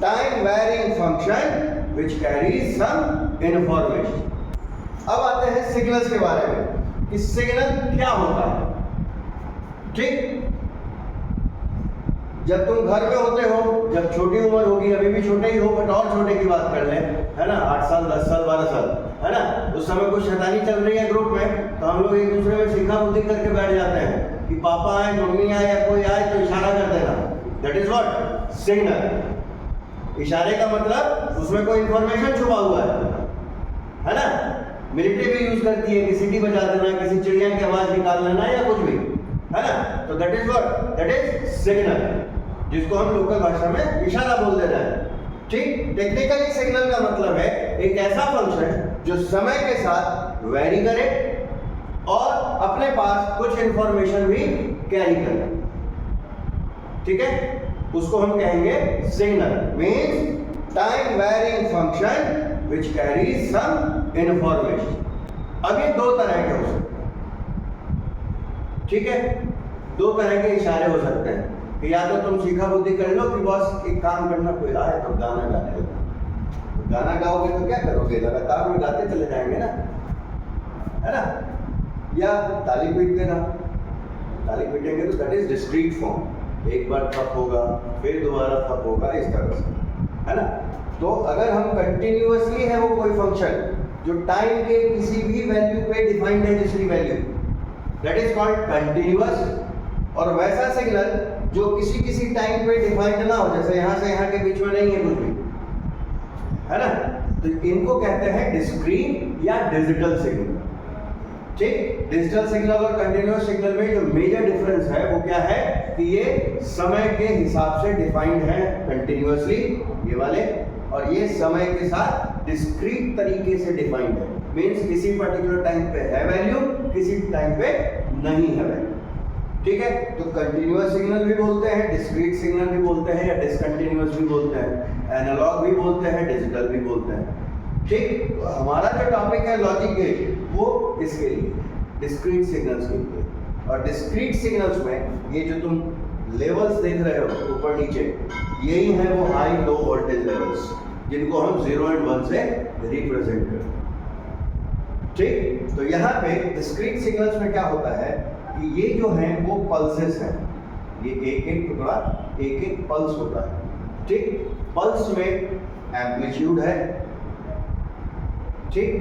Time varying function which carries some information. अब आते हैं सिग्नल्स के बारे में कि सिग्नल क्या होता है। ठीक, जब तुम घर में होते हो, जब छोटी उम्र होगी, अभी भी छोटे ही हो बट और छोटे की बात कर ले, है ना, 8 साल 10 साल 12 साल, है ना, उस समय कुछ शैतानी चल रही है ग्रुप में, तो हम लोग एक दूसरे में सीखा बुद्धि करके बैठ जाते हैं कि पापा आए, मम्मी आए या कोई आए तो इशारा कर देना। That is what signal. इशारे का मतलब उसमें कोई इंफॉर्मेशन छुपा हुआ है ना। मिलिट्री भी यूज करती है कि सीटी बजा देना, किसी चिड़िया की आवाज निकाल लेना या कुछ भी, है ना। तो that is what, that is signal, जिसको हम लोकल भाषा में इशारा बोल दे रहे हैं। ठीक, टेक्निकली सिग्नल का मतलब है एक ऐसा फंक्शन जो समय के साथ वेरी करे और अपने पास कुछ इंफॉर्मेशन भी कैरी करे। ठीक है, उसको हम कहेंगे signal. Means time varying function which carries some information. अब ये दो तरह के हो सकते हैं। ठीक है, दो तरह के इशारे हो सकते हैं कि या तो तुम सीखा बुद्धि कर लो कि बॉस एक काम करना, कोई आए तो गाना गाने लगो। तो गाना गाओगे तो क्या करोगे, लगातार में गाते चले जाएंगे ना, है ना। या ताली पीट देना, ताली पीटेंगे तो दैट इज डिस्क्रीट फॉर्म, एक बार थप होगा फिर दोबारा थप होगा, इस तरह से, है ना। तो अगर हम कंटिन्यूअसली है वो कोई फंक्शन जो टाइम के किसी भी वैल्यू पे डिफाइंड है, दूसरी value, that is called continuous. और वैसा सिग्नल जो किसी टाइम पे डिफाइंड ना हो, जैसे यहाँ से यहाँ के बीच में नहीं है कुछ भी, है ना, तो इनको कहते हैं डिस्क्रीट या डिजिटल सिग्नल। ठीक, डिजिटल सिग्नल और कंटिन्यूअस सिग्नल में जो मेजर डिफरेंस है वो क्या है कि ये समय के हिसाब से डिफाइंड है कंटिन्यूअसली, ये वाले, और ये समय के साथ डिस्क्रीट तरीके से डिफाइंड है। मींस किसी पर्टिकुलर टाइम पे है वैल्यू, किसी टाइम पे नहीं है वैल्यू। ठीक है, तो कंटिन्यूअस सिग्नल भी बोलते हैं, डिस्क्रीट सिग्नल भी बोलते हैं, या डिसकंटिन्यूअस भी बोलते हैं, एनालॉग भी बोलते हैं, डिजिटल भी बोलते हैं। ठीक, तो हमारा जो टॉपिक है लॉजिक गेट, वो इसके लिए डिस्क्रीट सिग्नल्स के लिए। और डिस्क्रीट सिग्नल्स में ये जो तुम लेवल्स देख रहे हो ऊपर नीचे, यही है वो हाई लो वोल्टेज लेवल्स, जिनको हम 0 और 1 से रिप्रेजेंट करते हैं। ठीक, तो यहाँ पे डिस्क्रीट सिग्नल्स में क्या होता है कि ये जो हैं वो पल्सेस हैं, ये एक एक टुकड़ा एक एक पल्स होता है। ठीक, पल्स में एम्पलीट्यूड है, ठीक,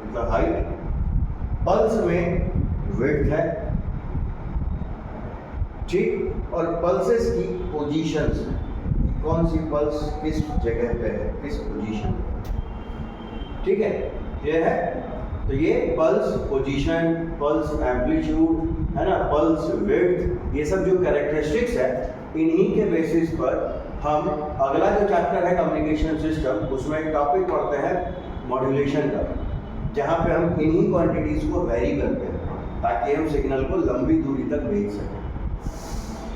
मतलब हाइट, पल्स में विड्थ है, ठीक, और पल्सेस की पोजीशंस हैं, कौन सी पल्स किस जगह पे है, किस पोजीशन पे। ठीक है, ये है, तो ये पल्स पोजीशन, पल्स एम्पलीट्यूड, है ना, पल्स विड्थ, ये सब जो कैरेक्टरिस्टिक्स है, इन्हीं के बेसिस पर हम अगला जो चैप्टर है कम्युनिकेशन सिस्टम, उसमें एक टॉपिक पढ़ते हैं मॉड्यूलेशन का, जहाँ पे हम इन्हीं क्वांटिटीज को वेरी करते हैं ताकि हम सिग्नल को लंबी दूरी तक भेज सकें।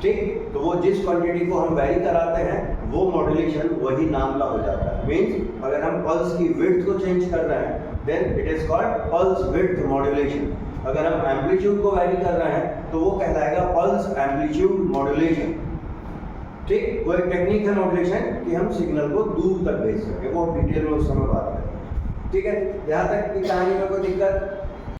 ठीक, तो वो जिस क्वांटिटी को हम वेरी कराते हैं वो मॉड्यूलेशन वही नाम का हो जाता है। मीन्स अगर हम पल्स की विड्थ को चेंज कर रहे हैं then it is called pulse width modulation. अगर हम एम्पलीट्यूड को वेरी कर रहे हैं तो वो कहलाएगा पल्स एम्पलीट्यूड मॉड्यूलेशन। ठीक, वो एक टेक्निक है मॉड्यूलेशन कि हम सिग्नल को दूर तक भेज सकें, वो डिटेल में उस समय बात करें। ठीक है, यहाँ तक की कहानी में कोई दिक्कत